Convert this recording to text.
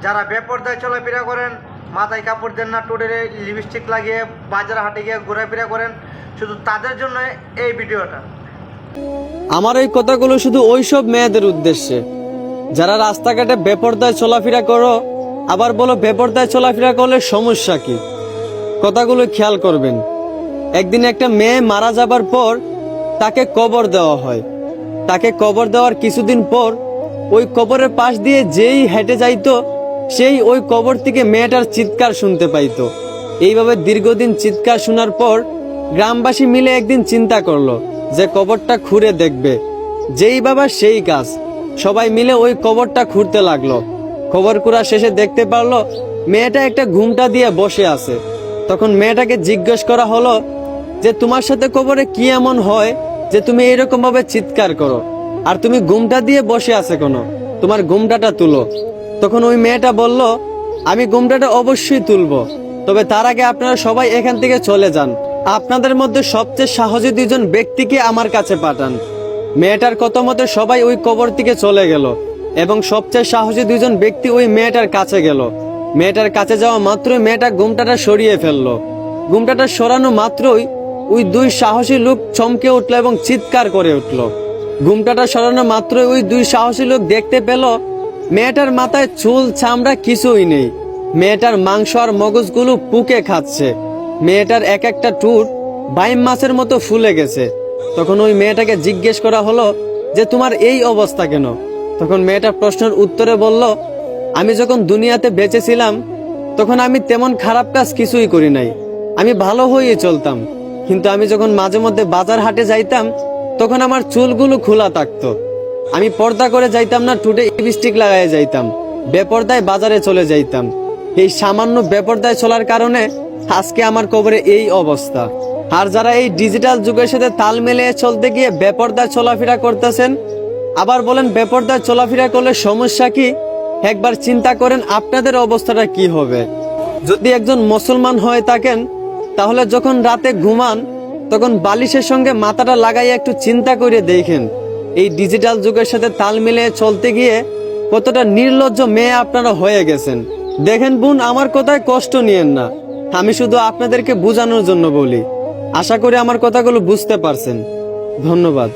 যারা বেপরদায় চলাফেরা করেন, মাথায় কাপড় দেন না, ঠোঁটে লিপস্টিক লাগিয়ে বাজার হাটে গিয়ে ঘোরাফেরা করেন, শুধু তাদের জন্য এই ভিডিওটা। আমার এই কথাগুলো শুধু ওইসব মেয়েদের উদ্দেশ্যে যারা রাস্তাঘাটে বেপরদায় চলাফেরা করো, আবার বলো বেপরদায় চলাফেরা করলে সমস্যা কি। কথাগুলো খেয়াল করবেন। একদিন একটা মেয়ে মারা যাবার পর তাকে কবর দেওয়া হয়। তাকে কবর দেওয়ার কিছুদিন পর ওই কবরের পাশ দিয়ে যেই হেঁটে যাইতো সেই ওই কবর থেকে মেয়েটার চিৎকার শুনতে পাইতো। এইভাবে দীর্ঘদিন চিৎকার শোনার পর গ্রামবাসী মিলে একদিন চিন্তা করলো যে কবরটা খুঁড়ে দেখবে। যেই বাবা সেই কাজ, সবাই মিলে ওই কবরটা খুঁড়তে লাগলো। কবর কুড়া শেষে দেখতে পারলো মেয়েটা একটা ঘুমটা দিয়ে বসে আছে। তখন মেয়েটাকে জিজ্ঞেস করা হলো যে তোমার সাথে কবরে কি এমন হয় যে তুমি এরকম ভাবে চিৎকার করো, আর তুমি ঘুমটা দিয়ে বসে আছে কেন, তোমার ঘুমটাটা তুলো। তখন ওই মেয়েটা বলল, আমি ঘুমটাটা অবশ্যই তুলবো, তবে তার আগে আপনারা সবাই এখান থেকে চলে যান। আপনাদের মধ্যে সবচেয়ে সাহসী দুজন ব্যক্তিকে আমার কাছে পাঠান। মেয়েটার কথা মতো সবাই ওই কবর থেকে চলে গেল এবং সবচেয়ে সাহসী দুজন ব্যক্তি ওই মেয়েটার কাছে গেল। মেয়েটার কাছে যাওয়া মাত্রই মেয়েটা ঘুমটাটা সরিয়ে ফেললো। ঘুমটাটা সরানো মাত্রই ওই দুই সাহসী লোক চমকে উঠলো এবং চিৎকার করে উঠলো। ঘুমটাটা সরানো মাত্রই ওই দুই সাহসী লোক দেখতে পেল মেয়েটার মাথায় চুল চামড়া কিছুই নেই। মেয়েটার মাংস আর মগজগুলো পুকে খাচ্ছে। মেয়েটার এক একটা ঠোঁট বাইম মাছের মতো ফুলে গেছে। তখন ওই মেয়েটাকে জিজ্ঞেস করা হলো যে তোমার এই অবস্থা কেন? তখন মেয়েটা প্রশ্নের উত্তরে বলল, আমি যখন দুনিয়াতে বেঁচে ছিলাম তখন আমি তেমন খারাপ কাজ কিছুই করি নাই, আমি ভালো হয়ে চলতাম। কিন্তু আমি যখন মাঝে মধ্যে বাজার হাটে যাইতাম তখন আমার চুলগুলো খোলা থাকতো। আমি পর্দা করে যাইতাম না, ঠোঁটে লিপস্টিক লাগাই যাইতাম, বেপরদায় বাজারে চলে যাইতাম। এই সামান্য বেপরদায় চলার কারণে আজকে আমার কবরে এই অবস্থা। আর যারা এই ডিজিটাল যুগের সাথে তাল মিলিয়ে চলতে গিয়ে বেপরদায় চলাফেরা করতেছেন, আবার বলেন বেপরদায় চলাফেরা করলে সমস্যা কি, একবার চিন্তা করেন আপনাদের অবস্থাটা কি হবে। যদি একজন মুসলমান হয়ে থাকেন তাহলে যখন রাতে ঘুমান তখন বালিশের সঙ্গে মাথাটা লাগাইয়া একটু চিন্তা করে দেখেন এই ডিজিটাল যুগের সাথে তাল মিলিয়ে চলতে গিয়ে কতটা নির্লজ্জ মেয়ে আপনারা হয়ে গেছেন। দেখেন বোন, আমার কথায় কষ্ট নিয়েন না, আমি শুধু আপনাদেরকে বোঝানোর জন্য বলি। আশা করি আমার কথাগুলো বুঝতে পারছেন। ধন্যবাদ।